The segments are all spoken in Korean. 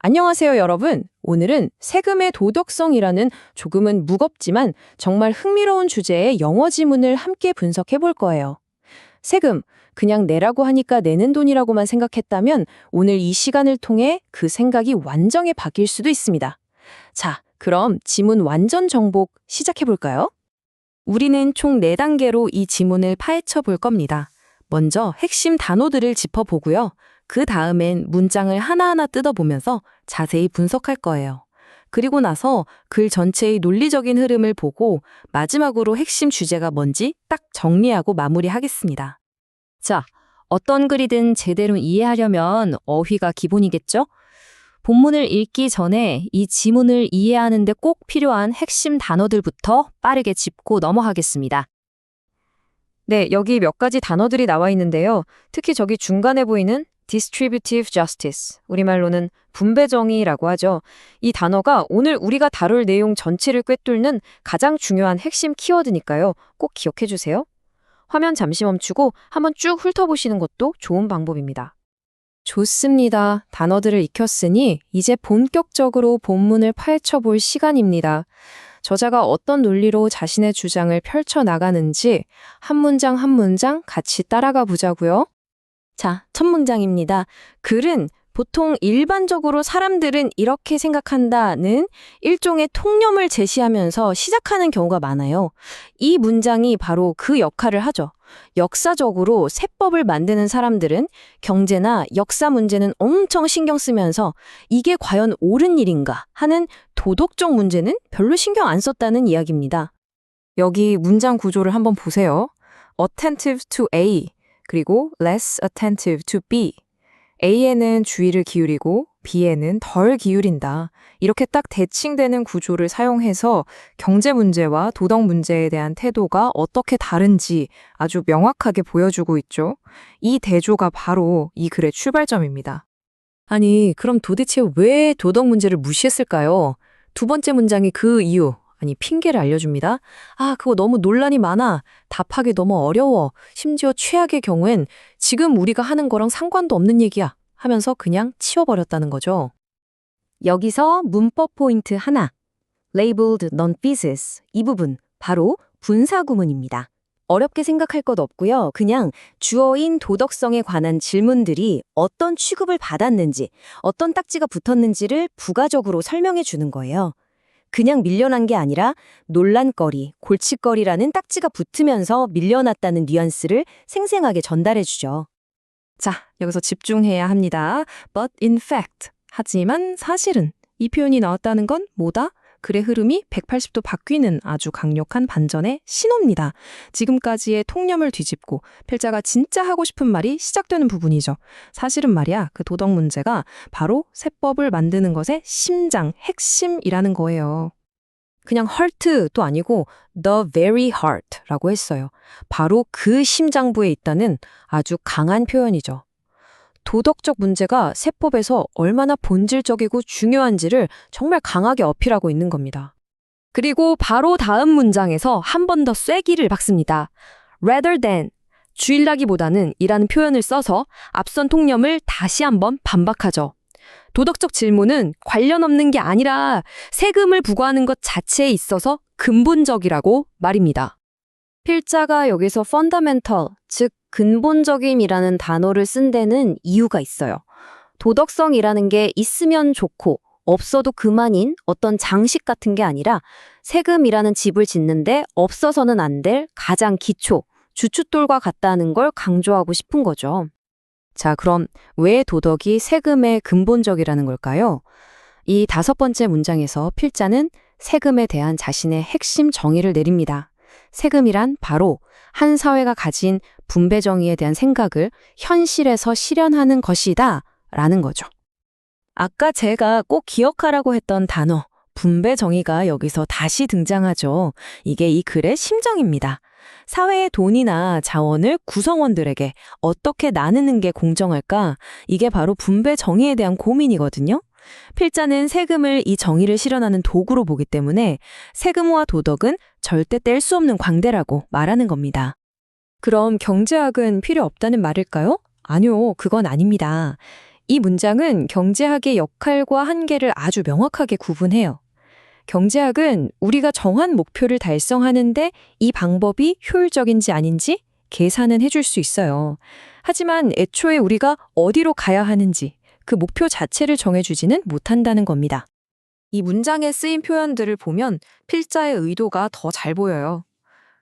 안녕하세요, 여러분. 오늘은 세금의 도덕성이라는 조금은 무겁지만 정말 흥미로운 주제의 영어 지문을 함께 분석해 볼 거예요. 세금, 그냥 내라고 하니까 내는 돈이라고만 생각했다면 오늘 이 시간을 통해 그 생각이 완전히 바뀔 수도 있습니다. 자, 그럼 지문 완전 정복 시작해 볼까요? 우리는 총 4단계로 이 지문을 파헤쳐 볼 겁니다. 먼저 핵심 단어들을 짚어보고요. 그 다음엔 문장을 하나하나 뜯어보면서 자세히 분석할 거예요. 그리고 나서 글 전체의 논리적인 흐름을 보고 마지막으로 핵심 주제가 뭔지 딱 정리하고 마무리하겠습니다. 자, 어떤 글이든 제대로 이해하려면 어휘가 기본이겠죠? 본문을 읽기 전에 이 지문을 이해하는 데 꼭 필요한 핵심 단어들부터 빠르게 짚고 넘어가겠습니다. 네, 여기 몇 가지 단어들이 나와 있는데요. 특히 저기 중간에 보이는 distributive justice, 우리말로는 분배정의라고 하죠. 이 단어가 오늘 우리가 다룰 내용 전체를 꿰뚫는 가장 중요한 핵심 키워드니까요. 꼭 기억해 주세요. 화면 잠시 멈추고 한번 쭉 훑어보시는 것도 좋은 방법입니다. 좋습니다. 단어들을 익혔으니 이제 본격적으로 본문을 파헤쳐 볼 시간입니다. 저자가 어떤 논리로 자신의 주장을 펼쳐나가는지 한 문장 한 문장 같이 따라가 보자고요. 자, 첫 문장입니다. 글은 보통 일반적으로 사람들은 이렇게 생각한다는 일종의 통념을 제시하면서 시작하는 경우가 많아요. 이 문장이 바로 그 역할을 하죠. 역사적으로 세법을 만드는 사람들은 경제나 역사 문제는 엄청 신경 쓰면서 이게 과연 옳은 일인가 하는 도덕적 문제는 별로 신경 안 썼다는 이야기입니다. 여기 문장 구조를 한번 보세요. attentive to A, 그리고 less attentive to B. A에는 주의를 기울이고 B에는 덜 기울인다. 이렇게 딱 대칭되는 구조를 사용해서 경제 문제와 도덕 문제에 대한 태도가 어떻게 다른지 아주 명확하게 보여주고 있죠. 이 대조가 바로 이 글의 출발점입니다. 아니, 그럼 도대체 왜 도덕 문제를 무시했을까요? 두 번째 문장이 그 이유, 아니 핑계를 알려줍니다. 아, 그거 너무 논란이 많아. 답하기 너무 어려워. 심지어 최악의 경우엔 지금 우리가 하는 거랑 상관도 없는 얘기야 하면서 그냥 치워버렸다는 거죠. 여기서 문법 포인트 하나. labeled non-feasance. 이 부분, 바로 분사구문입니다. 어렵게 생각할 것 없고요. 그냥 주어인 도덕성에 관한 질문들이 어떤 취급을 받았는지, 어떤 딱지가 붙었는지를 부가적으로 설명해 주는 거예요. 그냥 밀려난 게 아니라 논란거리, 골칫거리라는 딱지가 붙으면서 밀려났다는 뉘앙스를 생생하게 전달해 주죠. 자, 여기서 집중해야 합니다. But in fact, 하지만 사실은 이 표현이 나왔다는 건 뭐다? 글의 흐름이 180도 바뀌는 아주 강력한 반전의 신호입니다. 지금까지의 통념을 뒤집고 필자가 진짜 하고 싶은 말이 시작되는 부분이죠. 사실은 말이야, 그 도덕 문제가 바로 세법을 만드는 것의 심장, 핵심이라는 거예요. 그냥 heart도 아니고 the very heart라고 했어요. 바로 그 심장부에 있다는 아주 강한 표현이죠. 도덕적 문제가 세법에서 얼마나 본질적이고 중요한지를 정말 강하게 어필하고 있는 겁니다. 그리고 바로 다음 문장에서 한 번 더 쐐기를 박습니다. rather than, 주일라기보다는 이라는 표현을 써서 앞선 통념을 다시 한번 반박하죠. 도덕적 질문은 관련 없는 게 아니라 세금을 부과하는 것 자체에 있어서 근본적이라고 말입니다. 필자가 여기서 fundamental, 즉 근본적임이라는 단어를 쓴 데는 이유가 있어요. 도덕성이라는 게 있으면 좋고 없어도 그만인 어떤 장식 같은 게 아니라 세금이라는 집을 짓는데 없어서는 안 될 가장 기초, 주춧돌과 같다는 걸 강조하고 싶은 거죠. 자, 그럼 왜 도덕이 세금의 근본적이라는 걸까요? 이 5번째 문장에서 필자는 세금에 대한 자신의 핵심 정의를 내립니다. 세금이란 바로 한 사회가 가진 분배 정의에 대한 생각을 현실에서 실현하는 것이다 라는 거죠. 아까 제가 꼭 기억하라고 했던 단어, 분배 정의가 여기서 다시 등장하죠. 이게 이 글의 심정입니다. 사회의 돈이나 자원을 구성원들에게 어떻게 나누는 게 공정할까? 이게 바로 분배 정의에 대한 고민이거든요. 필자는 세금을 이 정의를 실현하는 도구로 보기 때문에 세금과 도덕은 절대 뗄 수 없는 광대라고 말하는 겁니다. 그럼 경제학은 필요 없다는 말일까요? 아니요, 그건 아닙니다. 이 문장은 경제학의 역할과 한계를 아주 명확하게 구분해요. 경제학은 우리가 정한 목표를 달성하는데 이 방법이 효율적인지 아닌지 계산은 해줄 수 있어요. 하지만 애초에 우리가 어디로 가야 하는지 그 목표 자체를 정해주지는 못한다는 겁니다. 이 문장에 쓰인 표현들을 보면 필자의 의도가 더 잘 보여요.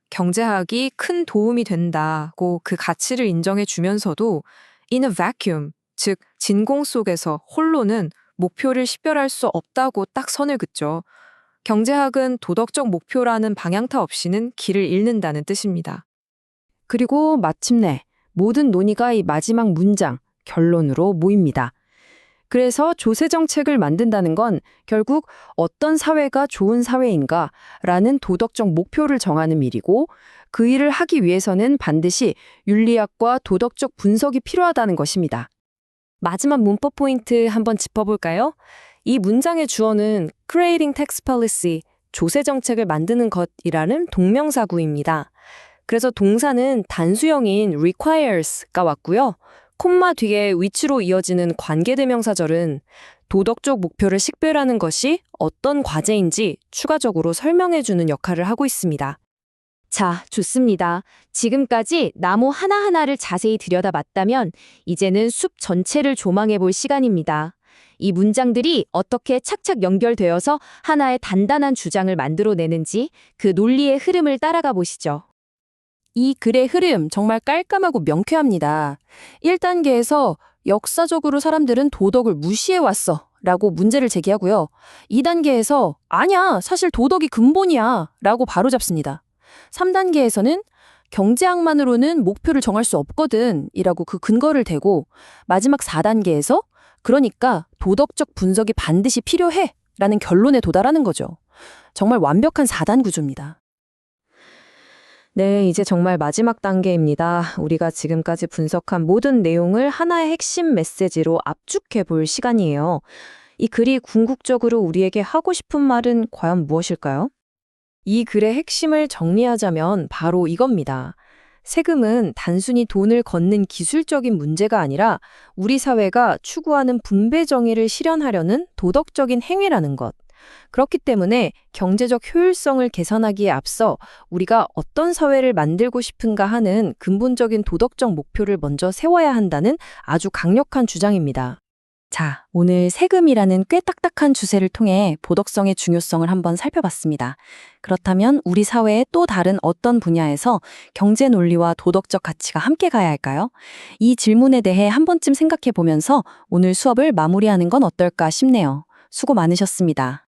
경제학이 큰 도움이 된다고 그 가치를 인정해 주면서도 in a vacuum, 즉 진공 속에서 홀로는 목표를 식별할 수 없다고 딱 선을 긋죠. 경제학은 도덕적 목표라는 방향타 없이는 길을 잃는다는 뜻입니다. 그리고 마침내 모든 논의가 이 마지막 문장, 결론으로 모입니다. 그래서 조세정책을 만든다는 건 결국 어떤 사회가 좋은 사회인가라는 도덕적 목표를 정하는 일이고 그 일을 하기 위해서는 반드시 윤리학과 도덕적 분석이 필요하다는 것입니다. 마지막 문법 포인트 한번 짚어볼까요? 이 문장의 주어는 creating tax policy, 조세 정책을 만드는 것이라는 동명사구입니다. 그래서 동사는 단수형인 requires가 왔고요. 콤마 뒤에 위치로 이어지는 관계대명사절은 도덕적 목표를 식별하는 것이 어떤 과제인지 추가적으로 설명해주는 역할을 하고 있습니다. 자, 좋습니다. 지금까지 나무 하나하나를 자세히 들여다봤다면 이제는 숲 전체를 조망해 볼 시간입니다. 이 문장들이 어떻게 착착 연결되어서 하나의 단단한 주장을 만들어내는지 그 논리의 흐름을 따라가 보시죠. 이 글의 흐름 정말 깔끔하고 명쾌합니다. 1단계에서 역사적으로 사람들은 도덕을 무시해왔어 라고 문제를 제기하고요. 2단계에서 아니야, 사실 도덕이 근본이야 라고 바로잡습니다. 3단계에서는 경제학만으로는 목표를 정할 수 없거든 이라고 그 근거를 대고 마지막 4단계에서 그러니까 도덕적 분석이 반드시 필요해 라는 결론에 도달하는 거죠. 정말 완벽한 4단 구조입니다. 네, 이제 정말 마지막 단계입니다. 우리가 지금까지 분석한 모든 내용을 하나의 핵심 메시지로 압축해 볼 시간이에요. 이 글이 궁극적으로 우리에게 하고 싶은 말은 과연 무엇일까요? 이 글의 핵심을 정리하자면 바로 이겁니다. 세금은 단순히 돈을 걷는 기술적인 문제가 아니라 우리 사회가 추구하는 분배 정의를 실현하려는 도덕적인 행위라는 것. 그렇기 때문에 경제적 효율성을 개선하기에 앞서 우리가 어떤 사회를 만들고 싶은가 하는 근본적인 도덕적 목표를 먼저 세워야 한다는 아주 강력한 주장입니다. 자, 오늘 세금이라는 꽤 딱딱한 주제를 통해 도덕성의 중요성을 한번 살펴봤습니다. 그렇다면 우리 사회의 또 다른 어떤 분야에서 경제 논리와 도덕적 가치가 함께 가야 할까요? 이 질문에 대해 한 번쯤 생각해 보면서 오늘 수업을 마무리하는 건 어떨까 싶네요. 수고 많으셨습니다.